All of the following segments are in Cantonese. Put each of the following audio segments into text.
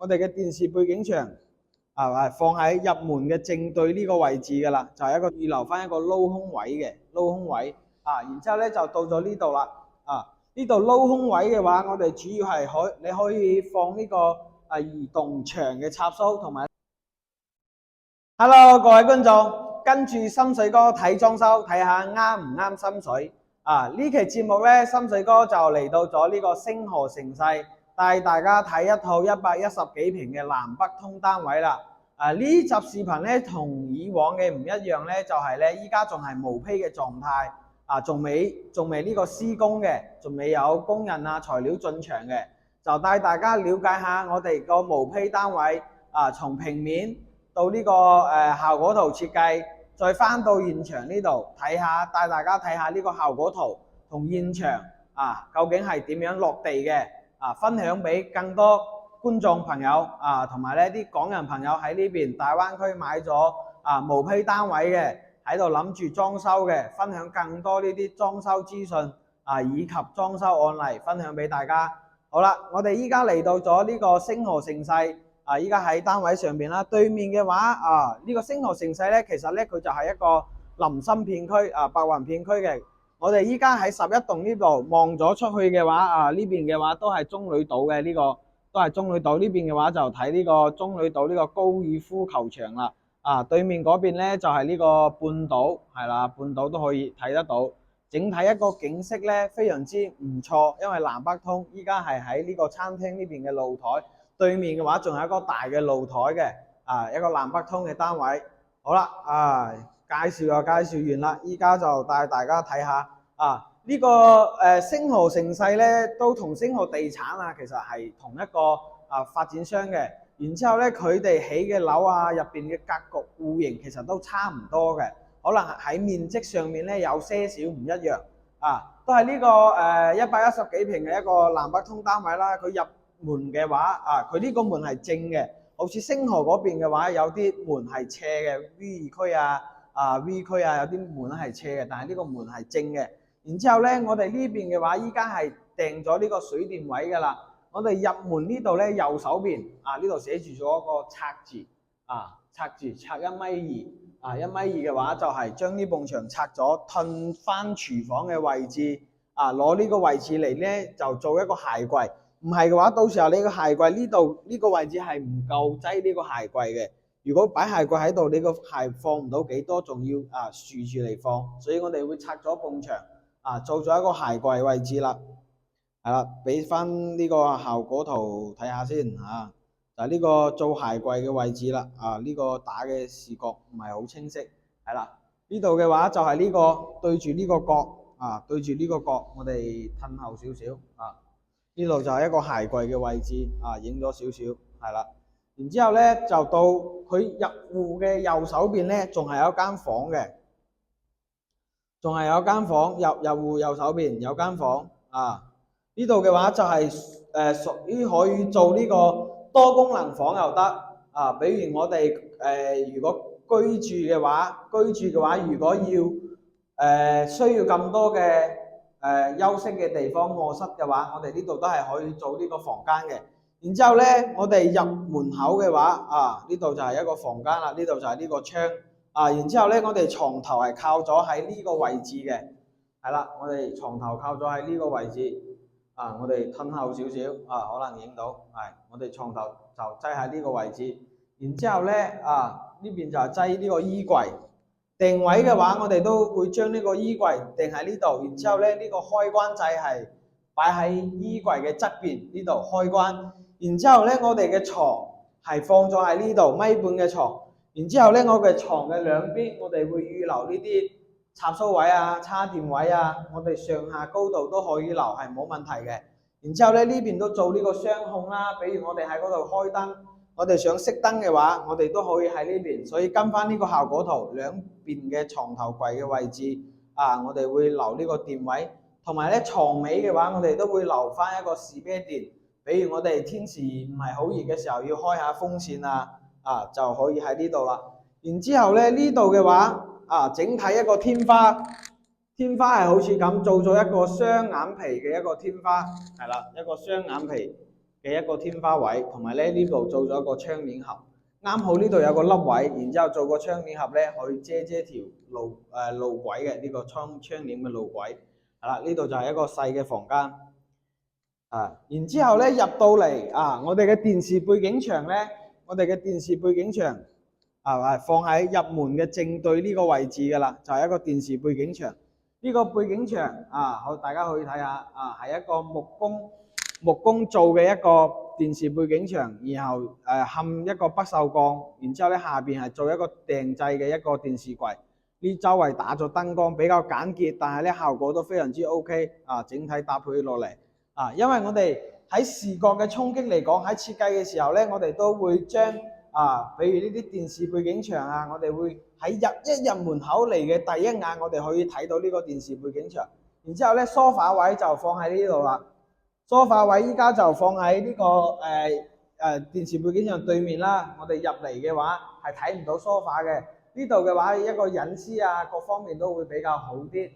我哋嘅電視背景牆放喺入門嘅正對呢個位置㗎啦，就係一個預留翻一個撈空位嘅撈空位然之後咧就到咗呢度啦呢度撈空位嘅話，我哋主要係你可以放呢個移動牆嘅插蘇同埋。Hello， 各位觀眾，跟住心水哥睇裝修，睇下啱唔啱心水呢期節目咧，心水哥就嚟到咗呢個星河盛世，帶大家睇一套110幾平嘅南北通單位啦。呢集視頻咧同以往嘅唔一樣咧，就係咧依家仲係毛坯嘅狀態仲未呢個施工嘅，仲未有工人材料進場嘅，就帶大家了解下我哋個毛坯單位從平面到呢個效果圖設計，再翻到現場呢度睇下，帶大家睇下呢個效果圖同現場究竟係點樣落地嘅分享俾更多觀眾朋友同埋呢啲港人朋友喺呢邊大灣區買咗毛坯單位嘅，喺度諗住裝修嘅，分享更多呢啲裝修資訊以及裝修案例分享俾大家。好啦，我哋依家嚟到咗呢個星河盛世依家喺單位上邊啦，對面嘅話呢個星河盛世咧，其實咧佢就係一個林森片區白雲片區嘅。我哋依家喺11棟呢度望咗出去嘅話呢邊嘅話都係中旅島嘅，呢個都係中旅島，呢邊嘅話就睇呢個中旅島呢個高爾夫球場啦對面嗰邊咧就係呢個半島，係啦，半島都可以睇得到。整體一個景色咧非常之唔錯，因為南北通依家係喺呢個餐廳呢邊嘅露台，對面嘅話仲有一個大嘅露台嘅一個南北通嘅單位。好啦介紹就介紹完啦，依家就帶大家睇下呢個星河盛世咧都同星河地產其實係同一個發展商嘅。然之後咧，佢哋起嘅樓入邊嘅格局戶型其實都差唔多嘅，可能喺面積上面咧有些少唔一樣都係呢個110幾平嘅一個南北通單位啦。佢入門嘅話佢呢個門係正嘅，好似星河嗰邊嘅話有啲門係斜嘅 V 區V區有啲門係斜嘅，但係呢個門係正嘅。然之後咧，我哋呢邊嘅話依家係訂咗呢個水電位㗎啦。我哋入門呢度咧，右手邊呢度寫住咗個拆字拆1.2米1.2米嘅話就係將呢埲牆拆咗，褪翻廚房嘅位置攞呢個位置嚟咧就做一個鞋櫃。唔係嘅話，到時候你個鞋櫃呢度呢個位置係唔夠擠呢個鞋櫃嘅。如果擺鞋櫃喺度，你個鞋放唔到幾多，仲要豎住嚟放，所以我哋會拆咗埲牆做咗一個鞋櫃位置啦。係啦，俾翻呢個效果圖睇下先就係呢個做鞋櫃嘅位置啦呢個打嘅視覺唔係好清晰。係啦，呢度嘅話就係呢個對住呢個角對住呢個角，我哋褪後少少呢度就係一個鞋櫃嘅位置影咗少少。係啦，然之後咧就到佢入戶嘅右手邊咧，仲係有一間房嘅，仲係有間房入戶右手邊有間房呢度嘅話就係屬於可以做呢個多功能房又得比如我哋如果居住嘅話，如果要需要咁多嘅休息嘅地方臥室嘅話，我哋呢度都係可以做呢個房間嘅。然之後咧，我哋入門口嘅話呢度就係一個房間啦，呢度就係呢個窗然之後咧，我哋床頭係靠咗喺呢個位置嘅。係啦，我哋床頭靠咗喺呢個位置我哋褪後少少可能影到我哋床頭就擠喺呢個位置。然之後咧呢邊就係擠呢個衣櫃。定位嘅話，我哋都會將呢個衣櫃定喺呢度。然之後咧，呢個開關掣係擺喺衣櫃嘅側邊呢度開關。然之後咧，我哋嘅床係放咗喺呢度米半嘅床。然之後咧，我嘅床嘅兩邊我哋會預留呢啲插蘇位插電位我哋上下高度都可以留，係冇問題嘅。然之後咧，呢邊都做呢個雙控啦，比如我哋喺嗰度開燈，我哋想熄燈嘅話，我哋都可以喺呢邊。所以跟翻呢個效果圖，兩邊嘅床頭櫃嘅位置我哋會留呢個電位，同埋咧床尾嘅話，我哋都會留翻一個士啤電。比如我哋天時唔係好熱嘅時候，要開下風扇就可以喺呢度啦。然之後咧，呢度嘅話整體一個天花係好似咁做咗一個雙眼皮嘅一個天花，係啦，一個雙眼皮嘅一個天花位，同埋咧呢度做咗一個窗簾盒，啱好呢度有個凹位，然之後做個窗簾盒咧，去遮條路軌嘅呢個窗簾嘅路軌。係啦，呢度就係一個細嘅房間。然之後咧入到嚟我哋嘅電視背景牆咧，放喺入門嘅正對呢個位置㗎啦，就係一個電視背景牆。呢個背景牆好，大家可以睇下係一個木工做嘅一個電視背景牆，然後嵌一個不鏽鋼，然之後咧下邊係做一個訂製嘅一個電視櫃。呢周圍打咗燈光，比較簡潔，但係咧效果都非常之 OK 整體搭配落嚟因為我哋喺視覺嘅衝擊嚟講，喺設計嘅時候咧，我哋都會將比如呢啲電視背景牆我哋會喺一入門口嚟嘅第一眼，我哋可以睇到呢個電視背景牆。然之後咧，梳化位就放喺呢度啦。梳化位依家就放喺呢個電視背景牆對面啦。我哋入嚟嘅話係睇唔到梳化嘅。呢度嘅話一個隱私各方面都會比較好啲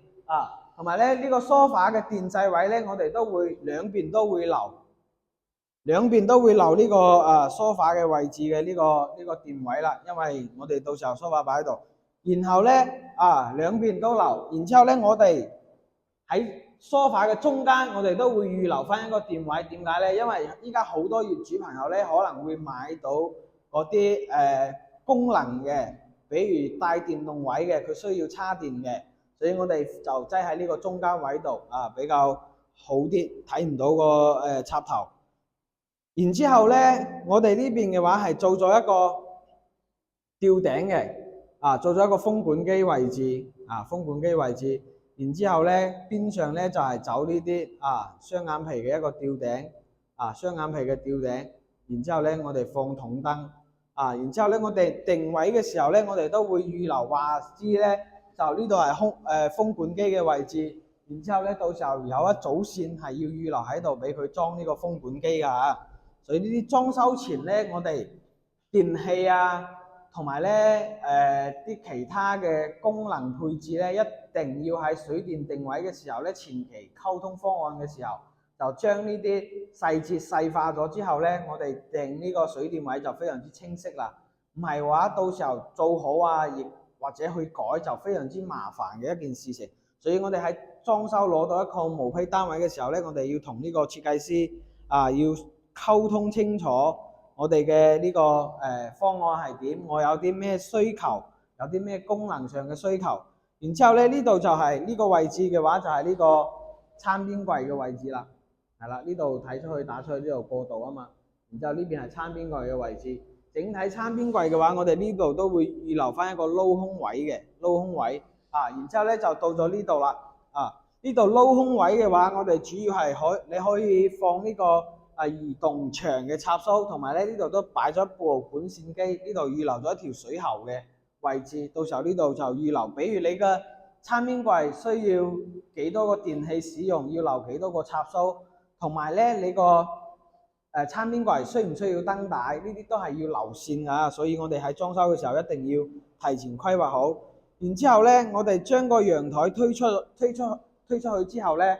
同埋咧呢個梳化嘅電掣位咧，我哋都會兩邊都會留呢個梳化嘅位置嘅呢個電位啦，因為我哋到時候梳化擺喺度，然後咧兩邊都留，然之後咧我哋喺梳化嘅中間，我哋都會預留翻一個電位。點解咧？因為依家好多業主朋友咧可能會買到嗰啲功能嘅，比如帶電動位嘅，佢需要叉電嘅，所以我哋就擠喺呢個中間位度比較好啲，睇唔到個插頭。然之後咧，我哋呢邊嘅話係做咗一個吊頂嘅，做咗一個風管機位置，然之後咧邊上咧就係走呢啲雙眼皮嘅一個吊頂，然之後咧我哋放筒燈，然之後咧我哋定位嘅時候咧，我哋都會預留話知咧，就呢度係風管機嘅位置，然之後咧到時候有一組線係要預留喺度俾佢裝呢個風管機㗎所以呢啲裝修前咧，我哋電器同埋咧啲其他嘅功能配置咧，一定要喺水電定位嘅時候咧，前期溝通方案嘅時候，就將呢啲細節細化咗之後咧，我哋定呢個水電位就非常之清晰啦。唔係話到時候做好亦或者去改就非常之麻煩嘅一件事情。所以我哋喺裝修攞到一個毛坯單位嘅時候咧，我哋要同呢個設計師要溝通清楚我哋嘅呢個方案係點，我有啲咩需求，有啲咩功能上嘅需求。然之後咧呢度就係呢個位置嘅話，就係呢個餐邊櫃嘅位置啦。係啦，呢度睇出去打出去呢度過道啊嘛。然之後呢邊係餐邊櫃嘅位置。整體餐邊櫃嘅話，我哋呢度都會預留翻一個撈空位然之後咧就到咗呢度啦。呢度撈空位嘅話，我哋主要係你可以放呢個移動牆嘅插蘇，同埋咧呢度都擺咗一部管線機，呢度預留咗一條水喉嘅位置，到時候呢度就預留，比如你嘅餐邊櫃需要幾多個電器使用，要留幾多個插蘇，同埋咧你個餐邊櫃需唔需要燈帶，呢啲都係要留線㗎，所以我哋喺裝修嘅時候一定要提前規劃好。然之後咧，我哋將個陽台推出去之後咧，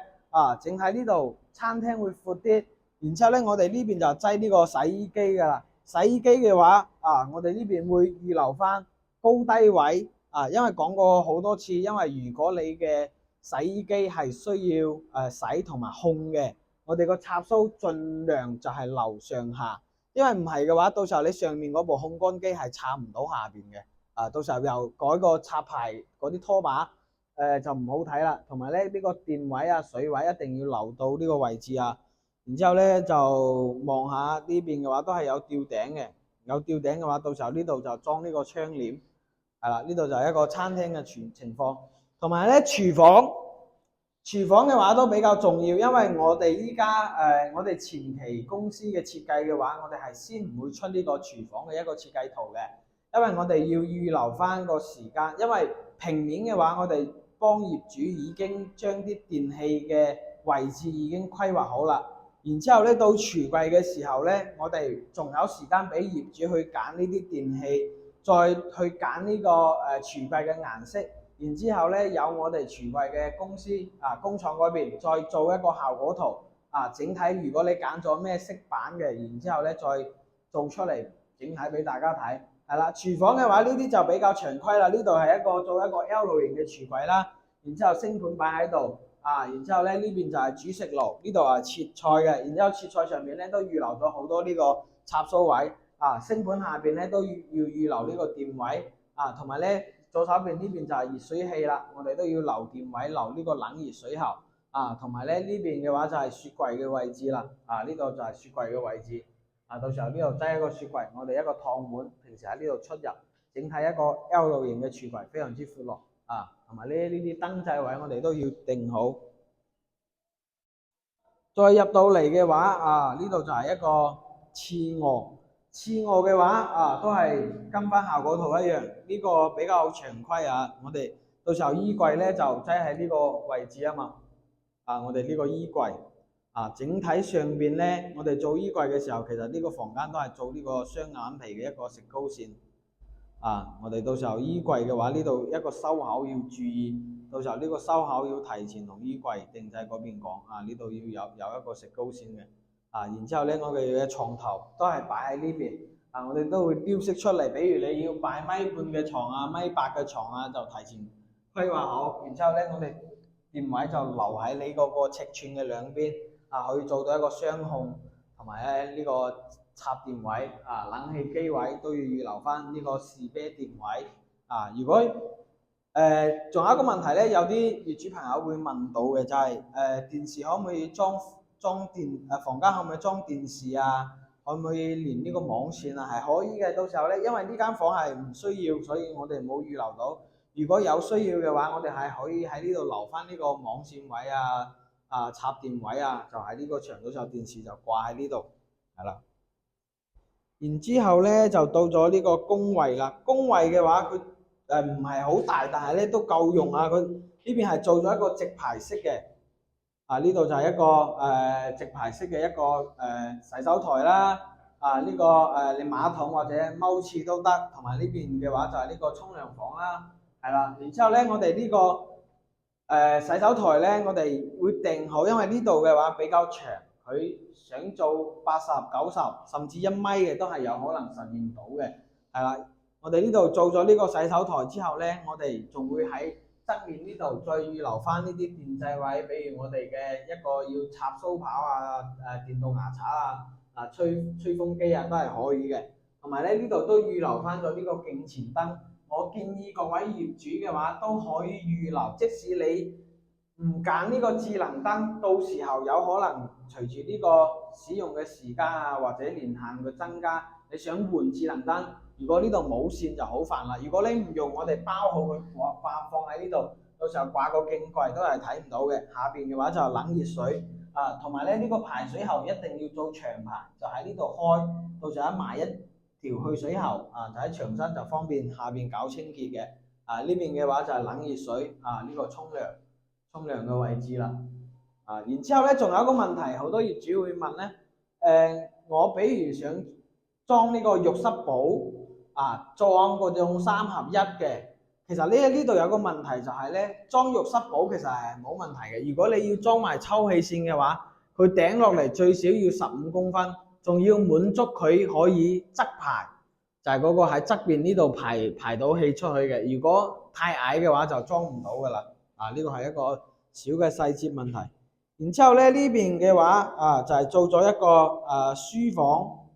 整喺呢度餐廳會闊啲。然之後咧，我哋呢邊就擠呢個洗衣機㗎啦。洗衣機嘅話，我哋呢邊會預留翻高低位，因為講過好多次，因為如果你嘅洗衣機係需要洗同埋控嘅，我哋個插蘇盡量就係留上下，因為唔係嘅話，到時候你上面嗰部烘乾機係插唔到下邊嘅。到時候又改個插排嗰啲拖把，就唔好睇啦。同埋咧，呢個電位水位一定要留到呢個位置然之後咧就望下呢邊嘅話都係有吊頂嘅，有吊頂嘅話，到時候呢度就裝呢個窗簾，係啦，呢度就係一個餐廳嘅情況。同埋咧廚房嘅話都比較重要，因為我哋依家我哋前期公司嘅設計嘅話，我哋係先唔會出呢個廚房嘅一個設計圖嘅，因為我哋要預留翻個時間，因為平面嘅話，我哋幫業主已經將啲電器嘅位置已經規劃好啦。然之後咧，到櫥櫃嘅時候咧，我哋仲有時間俾業主去揀呢啲電器，再去揀呢個櫥櫃嘅顏色。然之後咧，有我哋櫥櫃嘅公司工廠嗰邊再做一個效果圖整體如果你揀咗咩色板嘅，然之後咧再做出嚟整體俾大家睇。係啦，廚房嘅話呢啲就比較常規啦，呢度係做一個 L 型嘅廚櫃啦，然之後星盤擺喺度。然之後咧呢邊就係煮食爐，呢度係切菜嘅，然之後切菜上面咧都預留咗好多呢個插蘇位，星盤下邊咧都要預留呢個電位，同埋咧左手邊呢邊就係熱水器啦，我哋都要留電位，留呢個冷熱水喉，同埋咧呢邊嘅話就係雪櫃嘅位置啦，呢度就係雪櫃嘅位置，到時候呢度擠一個雪櫃，我哋一個趟門，平時喺呢度出入，整體一個 L 型嘅櫥櫃，非常之闊落。同埋呢啲燈掣位我哋都要定好。再入到嚟嘅話，呢度就係一個次臥。次臥嘅話，都係跟翻效果圖一樣，呢個比較常規啊。我哋到時候衣櫃咧就擠喺呢個位置啊嘛。我哋呢個衣櫃，整體上邊咧，我哋做衣櫃嘅時候，其實呢個房間都係做呢個雙眼皮嘅一個食高線。我哋到時候衣櫃嘅話，呢度一個收口要注意，到時候呢個收口要提前同衣櫃定製嗰邊講，呢度要有一個食高線嘅，然之後咧我哋嘅床頭都係擺喺呢邊，我哋都會標識出嚟，比如你要擺米半嘅床米八嘅床就提前規劃好，然之後咧我哋電位就留喺你嗰個尺寸嘅兩邊，可以做到一個雙控，同埋咧呢個插電位，冷氣機位都要預留翻呢個士啤電位，如果仲有一個問題咧，有啲業主朋友會問到嘅就係電視可唔可以裝電，房間可唔可以裝電視可唔可以連呢個網線係可以嘅，到時候咧因為呢間房係唔需要，所以我哋冇預留到。如果有需要嘅話，我哋係可以喺呢度留翻呢個網線位插電位就喺呢個牆，到時候電視就掛喺呢度，係啦。然之後咧就到咗呢個工位啦。工位嘅話，佢唔係好大，但係咧都夠用佢呢邊係做咗一個直排式嘅。呢度就係一個直排式嘅一個洗手台啦。呢個你馬桶或者踎廁都得，同埋呢邊嘅話就係呢個沖涼房啦。係啦，然之後咧我哋呢個洗手台咧，我哋會定好，因為呢度嘅話比較長，佢想做80、90甚至1米嘅都係有可能實現到嘅，係啦。我哋呢度做咗呢個洗手台之後咧，我哋仲會喺側面呢度再預留翻呢啲電掣位，比如我哋嘅一個要插蘇跑電動牙刷吹風機都係可以嘅。同埋咧呢度都預留翻咗呢個鏡前燈。我建議各位業主嘅話都可以預留，即使你唔揀呢個智能燈，到時候有可能隨住呢個使用嘅時間或者年限嘅增加，你想換智能燈，如果呢度冇線就好煩啦。如果你唔用，我哋包好佢放喺呢度，到時候掛個鏡櫃都係睇唔到嘅。下邊嘅話就係冷熱水同埋咧呢個排水喉一定要做長排，就喺呢度開，到時候埋一條去水喉就喺牆身就方便下邊搞清潔嘅。呢邊嘅話就係冷熱水呢個沖涼嘅位置啦。然之後咧仲有一個問題，好多業主會問咧，我比如想裝呢個浴室寶裝嗰種3合1嘅，其實呢度有個問題就係咧，裝浴室寶其實係冇問題嘅。如果你要裝埋抽氣扇嘅話，佢頂落嚟最少要15公分。仲要滿足佢可以側排，就係嗰個喺側邊呢度排到氣出去嘅。如果太矮嘅話就裝唔到噶啦。呢個係一個小嘅細節問題。然之後咧呢邊嘅話就係做咗一個書房。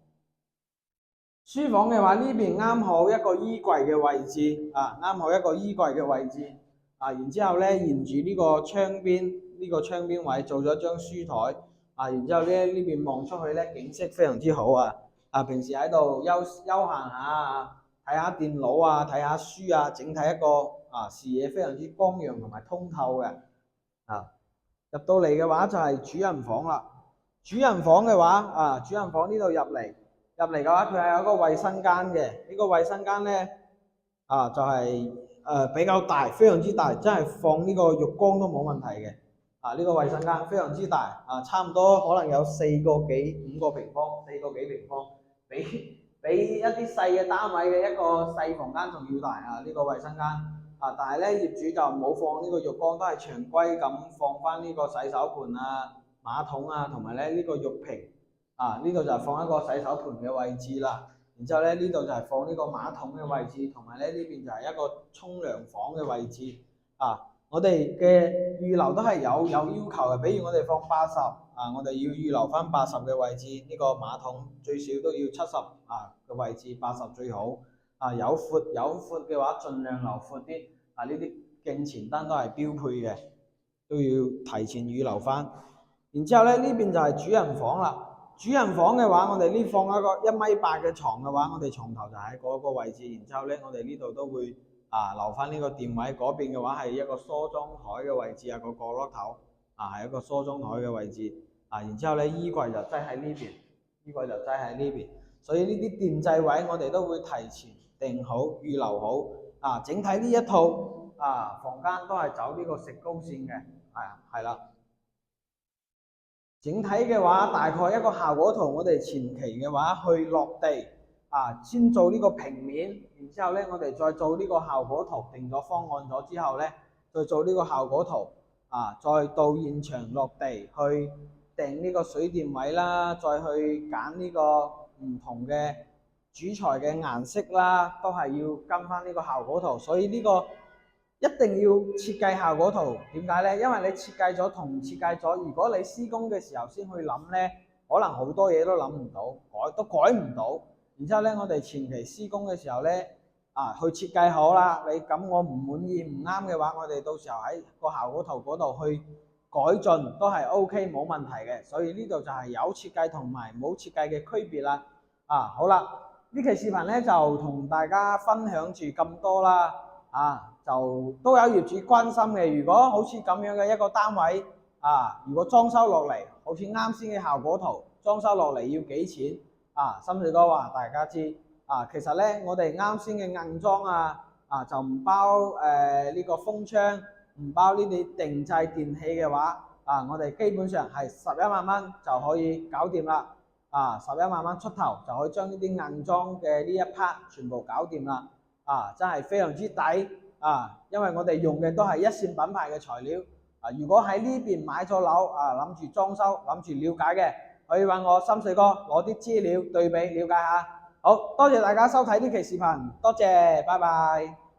書房嘅話呢邊啱好一個衣櫃嘅位置，啱好一個衣櫃嘅位置。然之後咧沿住呢個窗邊位做咗張書台。然之後咧呢邊望出去咧景色非常之好平時喺度休閒下睇下電腦睇下書整體一個視野非常之光陽同埋通透嘅。入到嚟嘅話就係主人房啦。主人房嘅話主人房呢度入嚟嘅話佢係有一個衛生間嘅。呢個衛生間咧就係比較大，非常之大，真係放呢個浴缸都冇問題嘅。呢個衛生間非常之大，差唔多可能有4個幾5個平方，4個幾平方，比一啲細嘅單位嘅一個細房間仲要大呢個衛生間。但係咧業主就冇放呢個浴缸，都係常規咁放翻呢個洗手盆馬桶啊，同埋咧呢個浴瓶啊，呢度就係放一個洗手盆嘅位置啦。然之後咧呢度就係放呢個馬桶嘅位置，同埋咧呢邊就係一個沖涼房嘅位置啊。我哋嘅預留都係有要求嘅，比如我哋放80啊，我哋要預留翻80嘅位置，呢個馬桶最少都要70啊嘅位置，80最好啊。有闊嘅話，盡量留闊啲啊。呢啲鏡前燈都係標配嘅，都要提前預留翻。然之後咧呢邊就係主人房啦。主人房嘅話，我哋呢放一個1.8米嘅床嘅話，我哋床頭就喺嗰個位置。然之後咧，我哋呢度都會留翻呢個電位。嗰邊嘅話係一個梳妝台嘅位置啊，個角落頭係一個梳妝台嘅位置啊。然之後咧，衣櫃就擠喺呢邊，所以呢啲電掣位我哋都會提前定好、預留好啊。整體呢一套房間都係走呢個石膏線嘅，係啦。整體嘅話，大概一個效果圖，我哋前期嘅話去落地先做呢個平面，然之後咧我哋再做呢個效果圖，定咗方案咗之後咧，再做呢個效果圖再到現場落地去訂呢個水電位啦，再去揀呢個唔同嘅主材嘅顏色啦，都係要跟翻呢個效果圖，所以呢個一定要設計效果圖。點解呢？因為你設計咗同唔設計咗，如果你施工嘅時候先去諗呢，可能好多嘢都諗唔到，改唔到。然之後呢，我哋前期施工嘅時候呢，去設計好啦。你咁我唔滿意唔啱嘅話，我哋到時候喺個效果圖嗰度去改進都係 OK 冇問題嘅。所以呢度就係有設計同埋冇設計嘅區別啦。好啦，呢期視頻呢就同大家分享住咁多啦。就都有業主關心嘅，如果好似咁樣嘅一個單位如果裝修落嚟，好似啱先嘅效果圖，裝修落嚟要幾錢深水哥話大家知其實咧我哋啱先嘅硬裝就唔包呢個風窗，唔包呢啲定製電器嘅話我哋基本上係11萬蚊就可以搞掂啦，11萬蚊出頭就可以將呢啲硬裝嘅呢一 part 全部搞掂啦。真係非常之抵因為我哋用嘅都係一線品牌嘅材料如果喺呢邊買咗樓諗住裝修，諗住了解嘅，可以揾我深水哥攞啲資料對比了解下。好多謝大家收睇呢期視頻，多謝，拜拜。